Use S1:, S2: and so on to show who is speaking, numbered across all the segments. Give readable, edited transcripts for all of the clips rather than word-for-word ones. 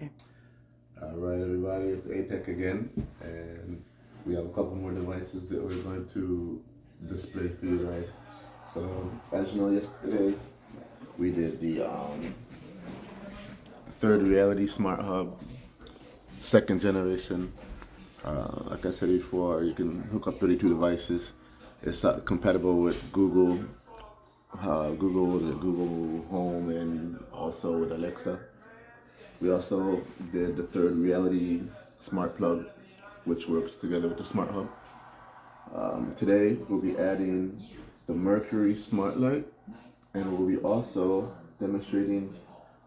S1: All right, everybody, it's Atech again, and we have a couple more devices that we're going to display for you guys. So, as you know, yesterday we did the third reality smart hub, second generation. Like I said before, you can hook up 32 devices. It's compatible with Google Home, and also with Alexa. We also did the third reality smart plug, which works together with the smart hub. Today we'll be adding the Merkury smart light, and we'll be also demonstrating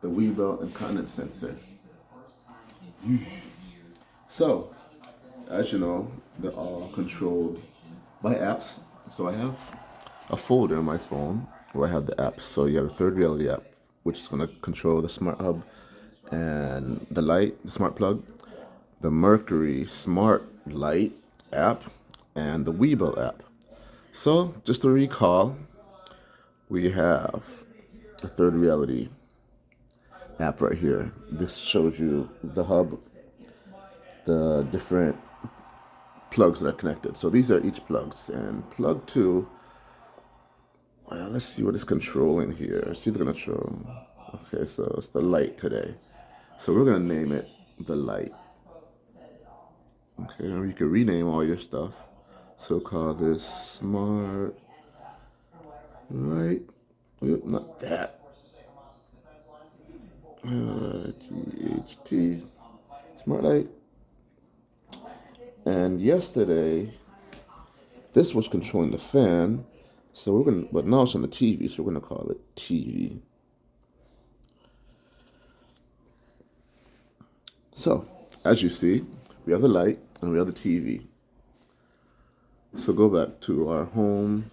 S1: the Weebell incontinence sensor. So, as you know, they're all controlled by apps. So I have a folder on my phone where I have the apps. So you have the third reality app, which is going to control the smart hub and the light, the smart plug, the Merkury smart light app, and the Weebell app. So just to recall, we have the third reality app right here. This shows you the hub, the different plugs that are connected. So these are each plugs. And plug two, well, let's see what it's controlling here. It's either going to show. Okay, so it's the light today. So we're going to name it the light. Okay, or you can rename all your stuff. So call this smart light. Oop, not that. THT. Smart light. And yesterday, this was controlling the fan. So we're gonna, but now it's on the TV, so we're gonna call it TV. So, as you see, we have the light and we have the TV. So go back to our home.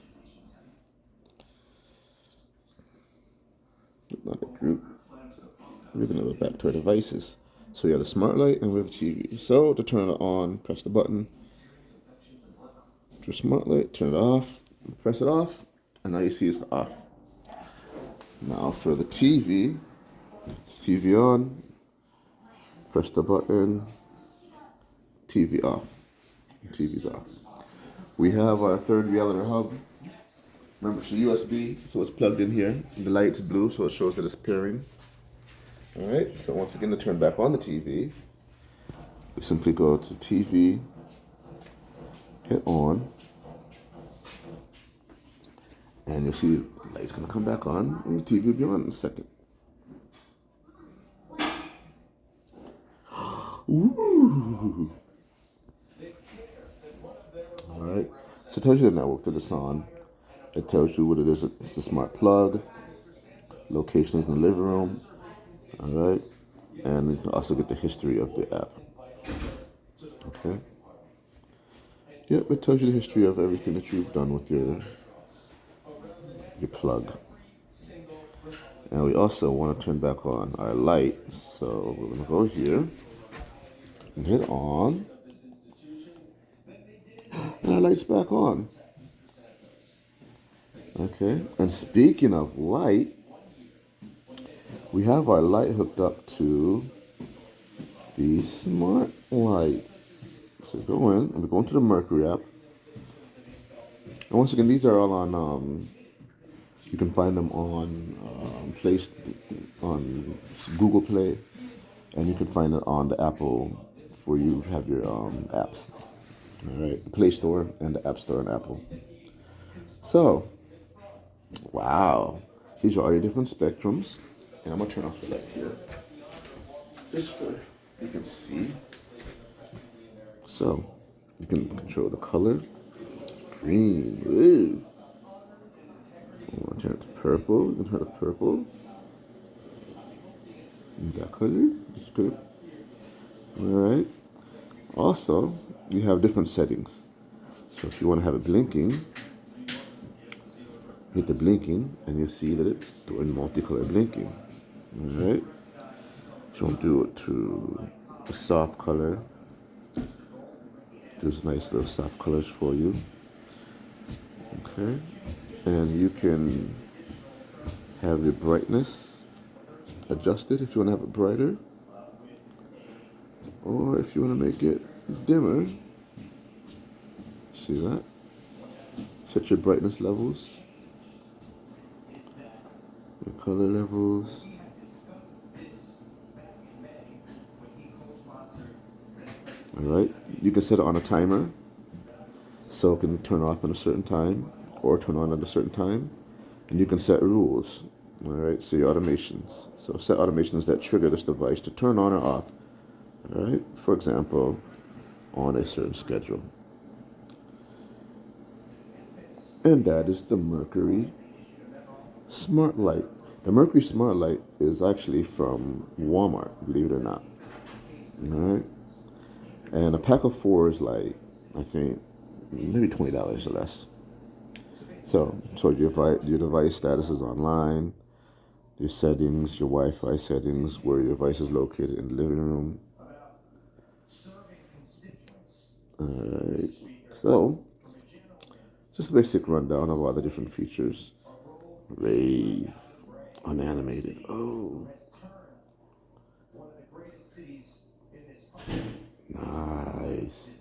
S1: Not a group. We're gonna go back to our devices. So we have the smart light and we have the TV. So to turn it on, press the button. To smart light, turn it off, press it off, and now you see it's off. Now for the TV, TV on, press the button, TV off. TV's off. We have our third reality hub. Remember, it's a USB, so it's plugged in here. The light's blue, so it shows that it's pairing. All right, so once again, to turn back on the TV, we simply go to TV, hit on, and you'll see the light's gonna come back on, and the TV will be on in a second. Ooh. All right, so it tells you the network that it's on. It tells you what it is. It's a smart plug. Location is in the living room. All right, and you can also get the history of the app. Okay. Yep, it tells you the history of everything that you've done with your plug. And we also want to turn back on our light. So we're going to go here and hit on. And our light's back on. Okay, and speaking of light, we have our light hooked up to the smart light. So go in, and we're going to the Merkury app. And once again, these are all on, you can find them on on Google Play, and you can find it on the Apple where you have your apps. All right, Play Store and the App Store on Apple. So, wow, these are all your different spectrums, and I'm gonna turn off the light here, just so you can see. So, you can control the color, green, ooh. I'm gonna turn it to purple. You can turn it to purple. And that color, that's good. All right. Also, you have different settings. So if you want to have it blinking, hit the blinking, and you see that it's doing multicolor blinking. All right. So I'm do it to a soft color. There's nice little soft colors for you. Okay. And you can have your brightness adjusted if you want to have it brighter. Or if you want to make it dimmer, see that? Set your brightness levels, your color levels. Alright, you can set it on a timer so it can turn off at a certain time or turn on at a certain time. And you can set rules. Alright, so your automations. So set automations that trigger this device to turn on or off. Alright, for example, on a certain schedule. And that is the Merkury Smart Light. The Merkury Smart Light is actually from Walmart, believe it or not. Alright? And a pack of 4 is like, I think, maybe $20 or less. So your device status is online, your settings, your Wi-Fi settings, where your device is located in the living room. Alright, so just a basic rundown of all the different features. Rave, unanimated. Oh, nice.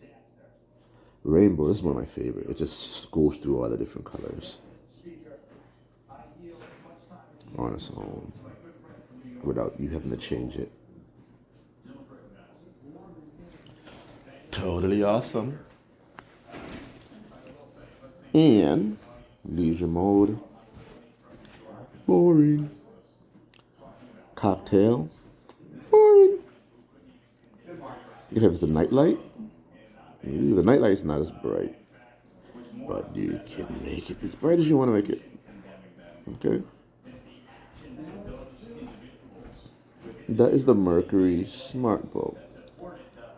S1: Rainbow, this is one of my favorite. It just goes through all the different colors on its own without you having to change it. Totally awesome. And leisure mode, boring. Cocktail, boring. You can have this a nightlight. The nightlight is not as bright, but you can make it as bright as you want to make it. Okay. That is the Merkury Smart Bulb.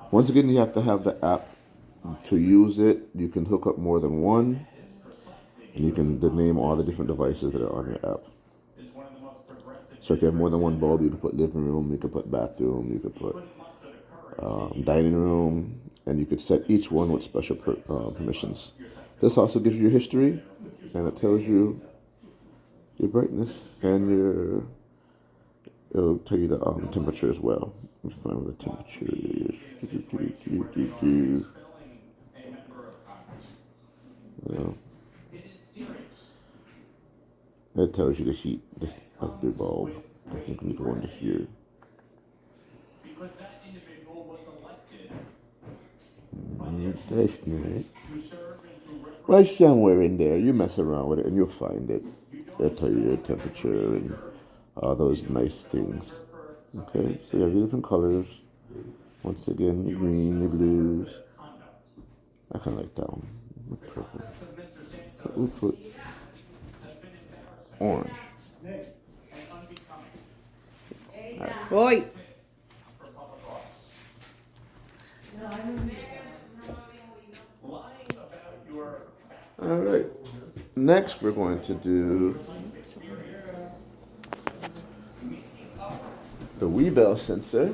S1: Once again, you have to have the app to use it. You can hook up more than one, and you can name all the different devices that are on your app. So if you have more than one bulb, you can put living room, you can put bathroom, you can put dining room, and you could set each one with special permissions. This also gives you your history, and it tells you your brightness and it'll tell you the temperature as well. Let me find what the temperature is. That tells you the heat of the bulb. I think we go into here. That's not. Well, somewhere in there, you mess around with it and you'll find it. It'll tell you your temperature and all those nice things. Okay, so you have your different colors. Once again, the green, the blues. I kind of like that one. Purple. But we'll put orange.
S2: Oi!
S1: All right. Next, we're going to do the Weebell sensor.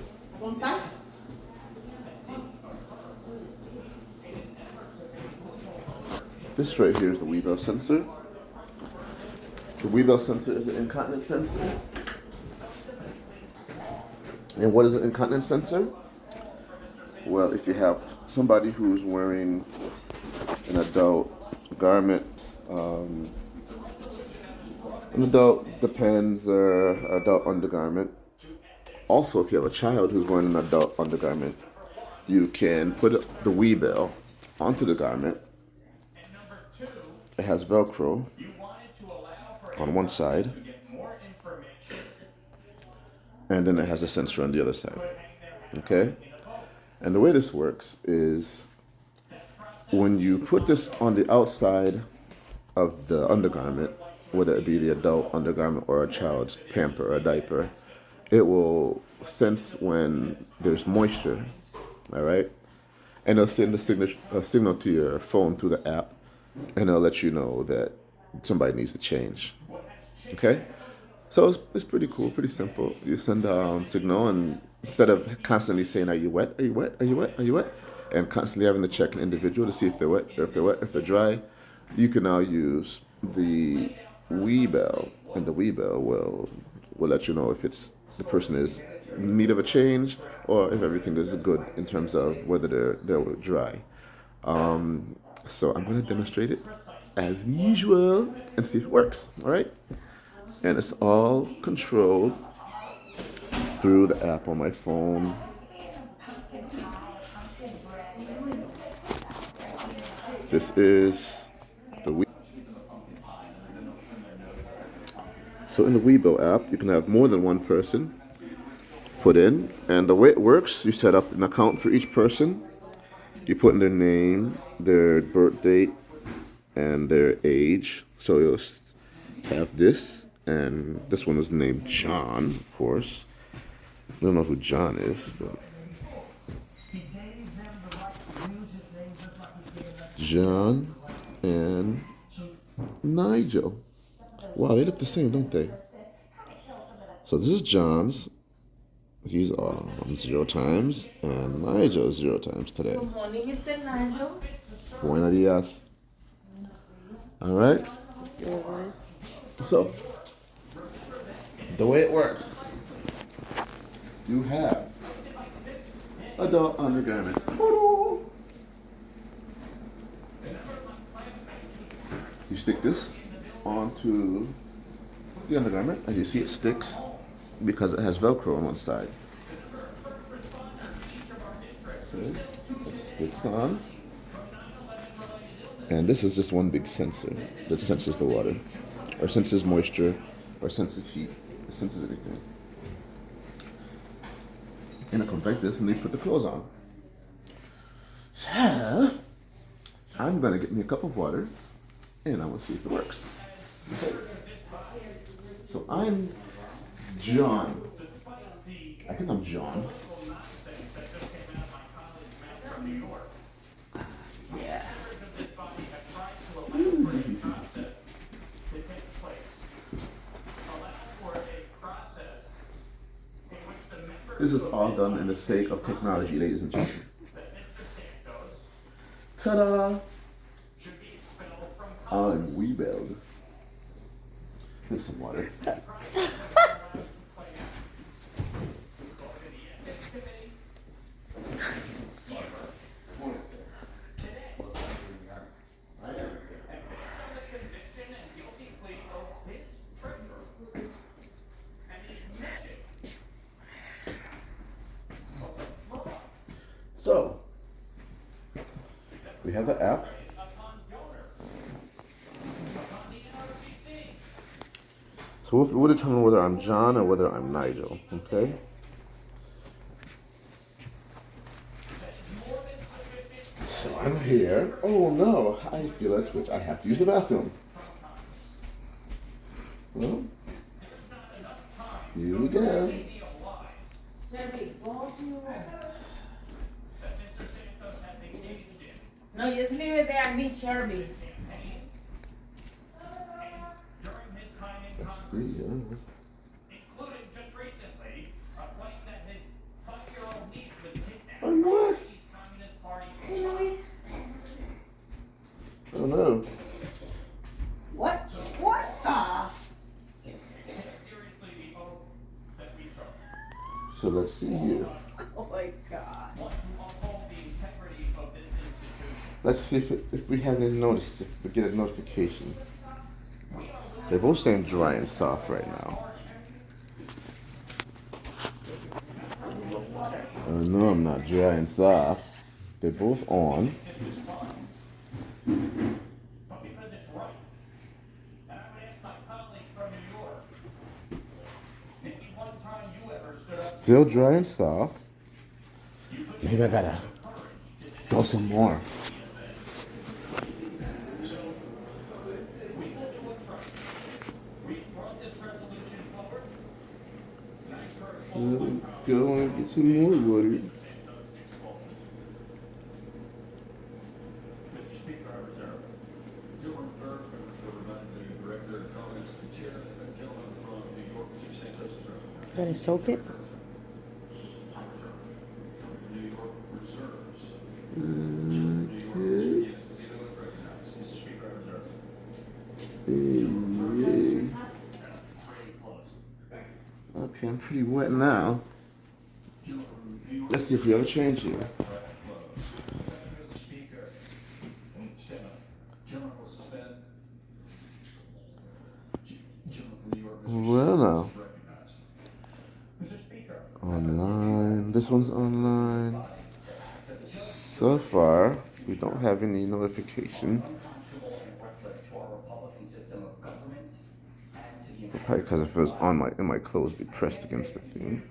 S1: This right here is the Weebell sensor. The Weebell sensor is an incontinence sensor. And what is an incontinence sensor? Well, if you have somebody who's wearing an adult garment, an adult depends or adult undergarment. Also, if you have a child who's wearing an adult undergarment, you can put the Weebell onto the garment. It has Velcro on one side, and then it has a sensor on the other side. Okay? And the way this works is when you put this on the outside of the undergarment, whether it be the adult undergarment or a child's pamper or a diaper, it will sense when there's moisture, all right? And it'll send a signal to your phone through the app, and it'll let you know that somebody needs to change, okay? So it's pretty cool, pretty simple. You send a signal, and instead of constantly saying, "Are you wet? Are you wet? Are you wet? Are you wet?" and constantly having to check an individual to see if they're wet or if they're wet, if they're dry, you can now use the Weebell, and the Weebell will let you know if the person is in need of a change or if everything is good in terms of whether they're dry. So I'm going to demonstrate it as usual and see if it works. All right, and it's all controlled through the app on my phone. This is the So in the Weebell app, you can have more than one person put in, and the way it works, you set up an account for each person. You put in their name, their birth date, and their age. So you'll have this, and this one is named John, of course. I don't know who John is, but John and Nigel. Wow, they look the same, don't they? So this is John's. He's 0 times, and Nigel 0 times today.
S2: Good morning, Mr. Nigel.
S1: Buenos dias. All right.
S2: Yes.
S1: So the way it works, you have adult undergarment. You stick this onto the undergarment, and you see it sticks because it has Velcro on one side. Okay. It sticks on. And this is just one big sensor that senses the water, or senses moisture, or senses heat, or senses anything. And it comes like this, and they put the clothes on. So, I'm gonna get me a cup of water, and I'm gonna see if it works. Okay. So I'm John. I think I'm John. Yeah. This is all done in the sake of technology, ladies and gentlemen. Ta-da! I'm Weebell. Drink some water. So, we have the app. So we'll determine whether I'm John or whether I'm Nigel, okay? So I'm here. Oh no, I feel a twitch. I have to use the bathroom. Well, here we go.
S2: No, just leave it there. I need Sherby.
S1: Let's see.
S3: Including just recently, claiming that his 5-year-old niece was kidnapped by the Chinese Communist Party.
S1: Oh no.
S2: What? What the?
S3: Seriously, we hope that we try.
S1: So let's see here.
S2: Oh my God.
S3: Want to uphold the integrity of this institution.
S1: Let's see if we have any notice, if we get a notification. They're both saying dry and soft right now. Oh no, I'm not dry and soft. They're both on.
S3: But because it's right. And I would ask my colleagues from New York. Maybe one time you ever stood up.
S1: Still dry and soft. Maybe I gotta go some more. Go and get some more water.
S3: Mr. Speaker, I reserve.
S4: Gentleman clerk, members representing the director, comments, the chair, a gentleman from New York, Mr. Santos is recognized.
S2: Gotta soak it.
S4: New York reserves.
S1: Okay.
S4: Yes, Esposito is recognized.
S3: Mr. Speaker, I reserve.
S1: Hey,
S3: Pretty close.
S1: okay, I'm pretty wet now. see if we have a change here.
S4: Mr. Speaker, chemical suspend. New York,
S1: Well, now.
S4: recognized. Mr. Speaker.
S1: Online. This one's online. So far, we don't have any notification. Probably because if it was on in my clothes, be pressed against the thing.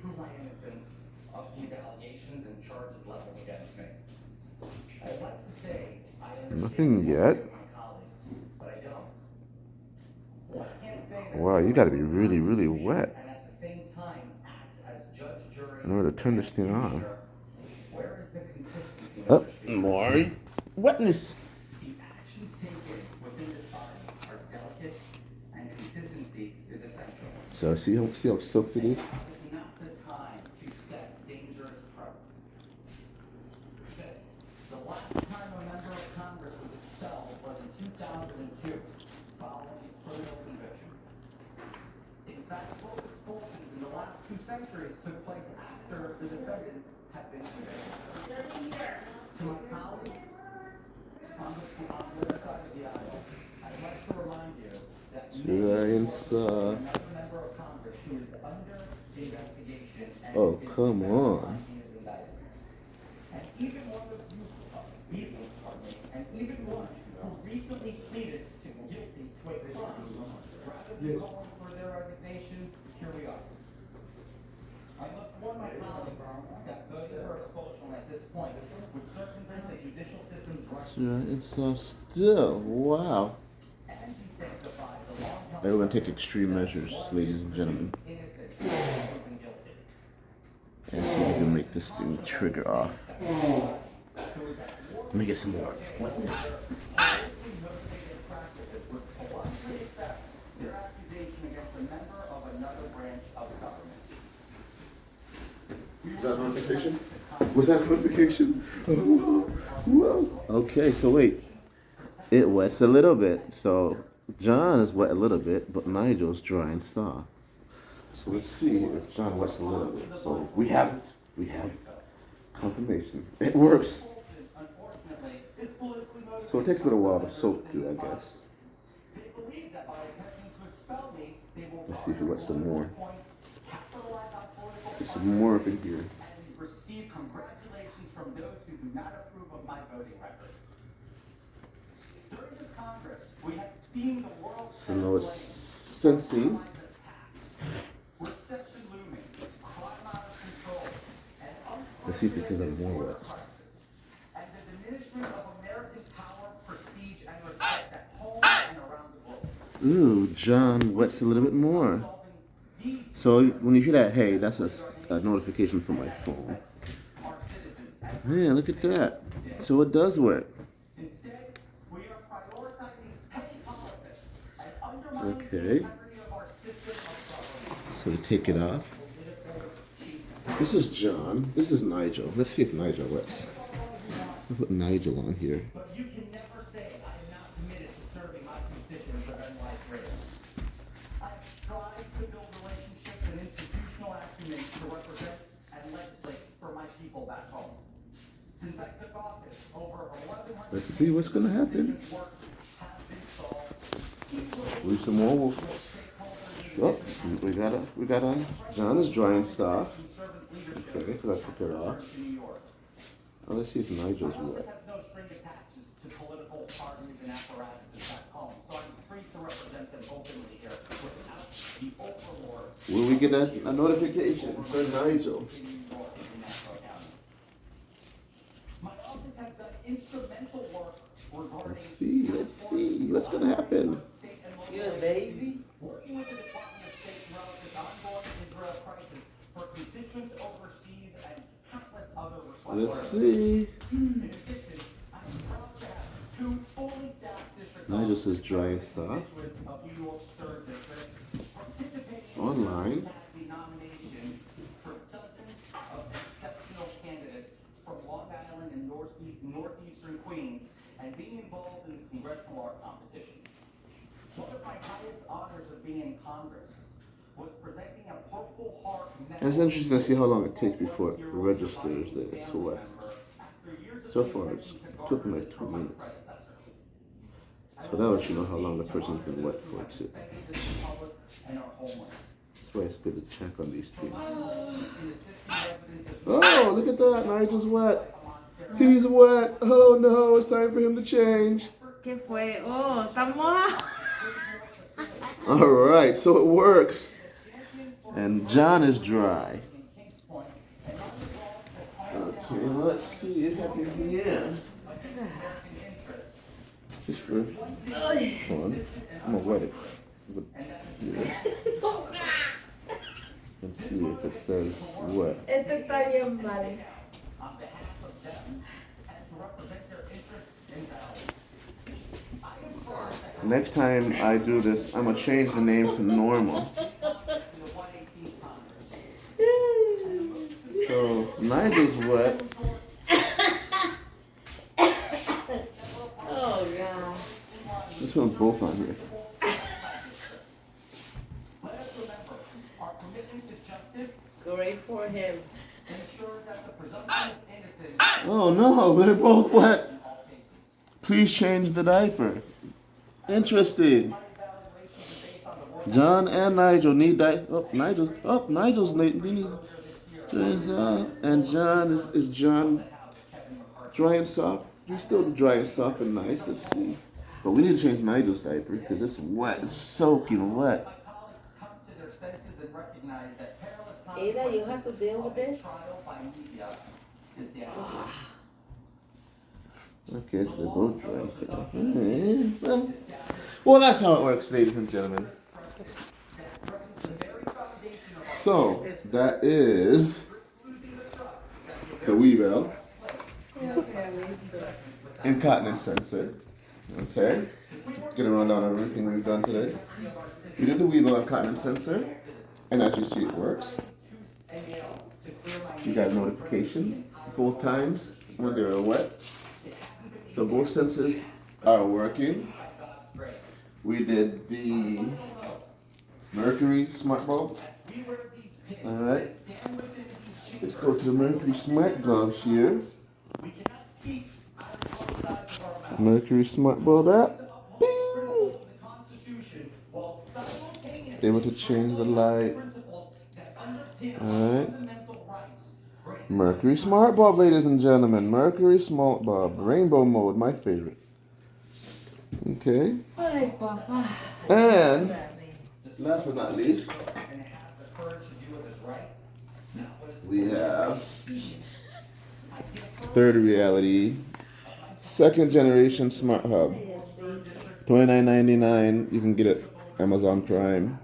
S1: Nothing yet. Wow, you gotta be really, really wet in order to turn this thing on. Oh, more wetness.
S5: The actions taken within this body are delicate, and consistency is essential.
S1: So see how soaked it is?
S5: Now is not the time to set dangerous precedent. The last time a member of Congress was expelled was in 2002, following a criminal conviction. In fact, both expulsions in the last 2 centuries took place after the defendants had been convicted. To my colleagues on the other side of the aisle, I'd like to remind you that another member of Congress who is under investigation and
S1: Oh,
S5: is
S1: come on.
S5: indicted. And even one of you, and even one who recently pleaded to guilty to a crime, rather than calling for their resignation, here we are. I must warn my colleagues that voting for expulsion at this point would circumvent the judicial system's right
S1: It's so still. Wow.
S5: and desanctify the long-held
S1: We're gonna take extreme measures, ladies and gentlemen,
S5: innocent until proven guilty.
S1: and see if we can make this thing trigger off. Let me get some more wetness.
S5: Motivated practices would collectively accept their accusation against a member of another branch of government.
S1: Was that notification? Was that notification? Whoa. Okay, so wait. It wets a little bit. So John is wet a little bit, but Nigel's dry and soft. So let's see if John wets a little bit. So we have confirmation. It works.
S5: Unfortunately, is politically motivated.
S1: So it takes a little while to soak through, I guess.
S5: They believe that by attempting to expel me, they will
S1: Let's see if we got some more.
S5: capitalize on political
S1: Get some more up in here.
S5: and receive congratulations from those who do not approve of my voting record. During this Congress, we have seen the world
S1: So now it's sensing.
S5: recession looming, crime out of control, and
S1: Let's see if this isn't more wet.
S5: and the diminishment of American power, prestige, and respect at home and around the globe.
S1: Ooh, John wets a little bit more.
S5: Solving these
S1: So when you hear that, hey, that's a notification from my phone.
S5: our citizens.
S1: Man, look at that. So it does work.
S5: Instead, we are prioritizing petty politics and undermining
S1: Okay.
S5: the integrity of our system of government.
S1: So we take it off. This is John. This is Nigel. Let's see if Nigel wets. I'll put Nigel on here.
S5: But you can never say I am not committed to serving my constituents of NY freedom. I have strived to build relationships and institutional acumen to represent and legislate for my people back home. Since I took office, over 1,100
S1: Let's see what's gonna happen.
S5: work has been solved. Equally
S1: Leave some more.
S5: with stakeholder
S1: Oh, we got a. John is dry and soft.
S5: servant leadership
S1: Okay, so I took it off.
S5: to New York.
S1: Now let's see if Nigel's
S5: My office
S1: wet.
S5: has no string attached to political parties and apparatuses back home, so I'm free to represent them openly here without the overlords
S1: Will we get a notification for Nigel?
S5: in New York and Nassau County. My office has done instrumental work regarding
S1: Let's see what's gonna happen.
S5: state and local
S2: Good, baby.
S5: working with the Department of State relative to ongoing Israel crisis for constituents overseas and countless other requests.
S1: Let's see.
S5: In addition, I am proud to have 2 fully staffed district
S1: Nigel says
S5: offices
S1: dry and soft.
S5: constituents of New York's 3rd District participating in
S1: Online.
S5: the nomination for dozens of exceptional candidates from Long Island and northeastern Queens and being involved in the congressional art competition. One of my highest honors of being in Congress was presenting a Purple Heart
S1: And it's interesting to see how long it takes before it registers that it's wet. So far, it's took me like 2 minutes. So that lets you know how long the person's been wet for too. That's why it's good to check on these things. Oh, look at that! Nigel's wet. He's wet. Oh no! It's time for him to change.
S2: ¿Qué fue? Oh, está mojado.
S1: All right, so it works. And John is dry. Okay, let's see if I can here. Just for fun. I'm gonna wet it. Let's see if it says what.
S2: Esto está bien mal.
S1: Next time I do this, I'm gonna change the name to normal. So Nigel's wet.
S2: Oh, God.
S1: This one's both on here.
S2: Great for him.
S1: Oh no, they're both wet. Please change the diaper. Interesting. John and Nigel need diaper. Nigel's needs. And John is John dry and soft. He's still dry and soft and nice. Let's see. But we need to change Nigel's diaper because it's wet. It's soaking wet.
S2: Ada, you have to deal with this?
S1: Okay, so they're both dry. Well, that's how it works, ladies and gentlemen. So, that is the Weebell Incontinence sensor. Okay, get a rundown of everything we've done today. We did the Weebell Incontinence sensor, and as you see, it works. You got a notification both times when they were wet. So both sensors are working. We did the Merkury smart bulb. Alright. Let's go to the Merkury smart bulb here. Merkury smart bulb app. Bing! Able to change the light. Alright. Merkury smart bulb, ladies and gentlemen. Merkury smart bulb. Rainbow mode, my favorite. Okay.
S2: Ay, papá.
S1: And last but not least, we have third reality, second generation smart hub. $29.99. You can get it Amazon Prime.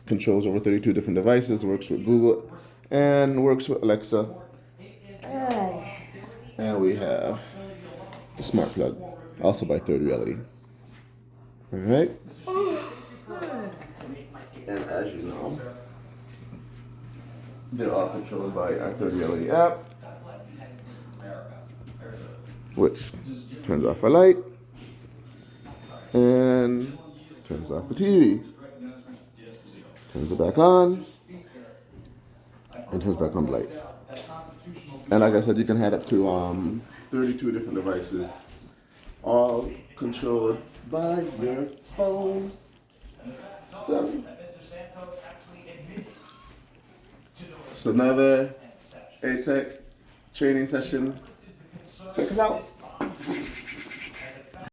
S1: Controls over 32 different devices. Works with Google and works with Alexa. And we have the smart plug, also by Third Reality. All right. And as you know, they're all controlled by our Third Reality app, which turns off our light and turns off the TV, turns it back on, and turns back on the light. And like I said, you can have up to 32 different devices, all controlled by your phone. So, it's another Atech training session. Check us out.